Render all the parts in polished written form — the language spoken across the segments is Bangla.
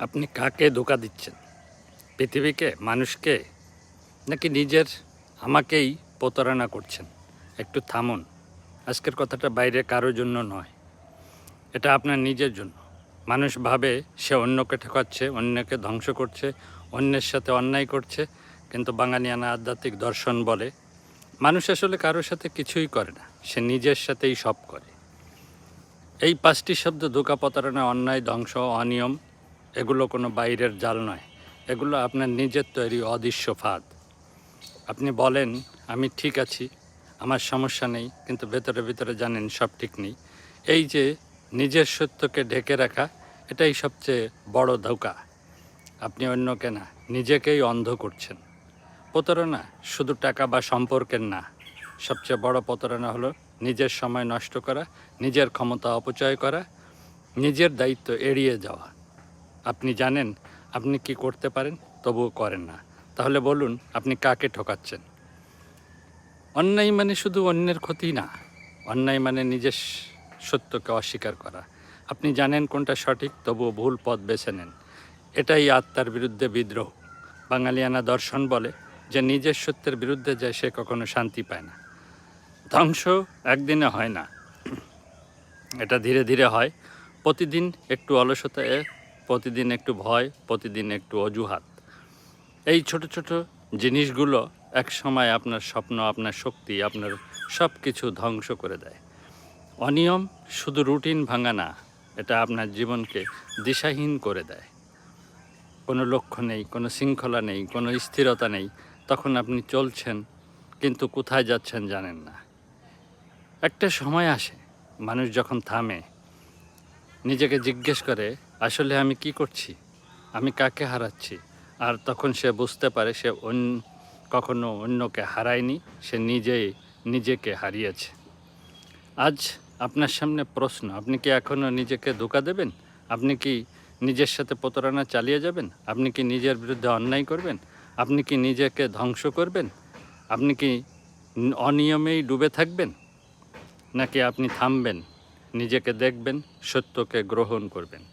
আপনি কাকে ধোঁকা দিচ্ছেন? পৃথিবীকে, মানুষকে, নাকি নিজের আমাকেই প্রতারণা করছেন? একটু থামুন। আজকের কথাটা বাইরে কারোর জন্য নয়, এটা আপনার নিজের জন্য। মানুষ ভাবে সে অন্যকে ঠকাচ্ছে, অন্যকে ধ্বংস করছে, অন্যের সাথে অন্যায় করছে, কিন্তু বাঙালিয়ানা আধ্যাত্মিক দর্শন বলে মানুষ আসলে কারোর সাথে কিছুই করে না, সে নিজের সাথেই সব করে। এই 5টি শব্দ ধোঁকা, প্রতারণা, অন্যায়, ধ্বংস, অনিয়ম, এগুলো কোনো বাইরের জাল নয়, এগুলো আপনার নিজের তৈরি অদৃশ্য ফাঁদ। আপনি বলেন আমি ঠিক আছি, আমার সমস্যা নেই, কিন্তু ভেতরে ভেতরে জানেন সব ঠিক নেই। এই যে নিজের সত্যকে ঢেকে রাখা, এটাই সবচেয়ে বড় ধোঁকা। আপনি অন্যকে না, নিজেকেই অন্ধ করছেন। প্রতারণা শুধু টাকা বা সম্পর্কের না, সবচেয়ে বড় প্রতারণা হলো নিজের সময় নষ্ট করা, নিজের ক্ষমতা অপচয় করা, নিজের দায়িত্ব এড়িয়ে যাওয়া। আপনি জানেন আপনি কি করতে পারেন, তবুও করেন না। তাহলে বলুন আপনি কাকে ঠকাচ্ছেন? অন্যায় মানে শুধু অন্যের ক্ষতি না, অন্যায় মানে নিজের সত্যকে অস্বীকার করা। আপনি জানেন কোনটা সঠিক, তবুও ভুল পথ বেছে নেন। এটাই আত্মার বিরুদ্ধে বিদ্রোহ। বাঙালিয়ানা দর্শন বলে যে নিজের সত্যের বিরুদ্ধে যায় সে কখনো শান্তি পায় না। ধ্বংস একদিনে হয় না, এটা ধীরে ধীরে হয়। প্রতিদিন একটু অলসতায়, প্রতিদিন একটু ভয়, প্রতিদিন একটু অজুহাত। এই ছোট ছোট জিনিসগুলো এক সময় আপনার স্বপ্ন, আপনার শক্তি, আপনার সব কিছু ধ্বংস করে দেয়। অনিয়ম শুধু রুটিন ভাঙা না, এটা আপনার জীবনকে দিশাহীন করে দেয়। কোনো লক্ষ্য নেই, কোনো শৃঙ্খলা নেই, কোনো স্থিরতা নেই, তখন আপনি চলছেন কিন্তু কোথায় যাচ্ছেন জানেন না। একটা সময় আসে, মানুষ যখন থামে, নিজেকে জিজ্ঞেস করে আসলে আমি কি করছি, আমি কাকে হারাচ্ছি, আর তখন সে বুঝতে পারে সে কখনো অন্যকে হারায়নি, সে নিজেই নিজেকে হারিয়েছে। আজ আপনার সামনে প্রশ্ন, আপনি কি এখনও নিজেকে ধোঁকা দেবেন? আপনি কি নিজের সাথে প্রতারণা চালিয়ে যাবেন? আপনি কি নিজের বিরুদ্ধে অন্যায় করবেন? আপনি কি নিজেকে ধ্বংস করবেন? আপনি কি অনিয়মেই ডুবে থাকবেন? নাকি আপনি থামবেন, নিজেকে দেখবেন, সত্যকে গ্রহণ করবেন?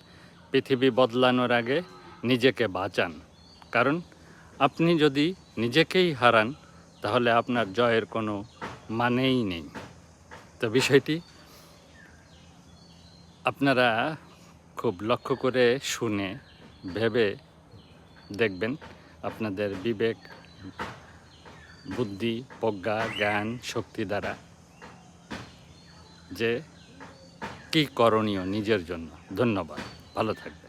পৃথিবী বদলানোর আগে নিজেকে বাঁচান, কারণ আপনি যদি নিজেকেই হারান তাহলে আপনার জয়ের কোনো মানেই নেই। তো বিষয়টি আপনারা খুব লক্ষ্য করে শুনে ভেবে দেখবেন, আপনাদের বিবেক, বুদ্ধি, প্রজ্ঞা, জ্ঞান, শক্তি দ্বারা, যে কী করণীয় নিজের জন্য। ধন্যবাদ, ভালো থাকবেন।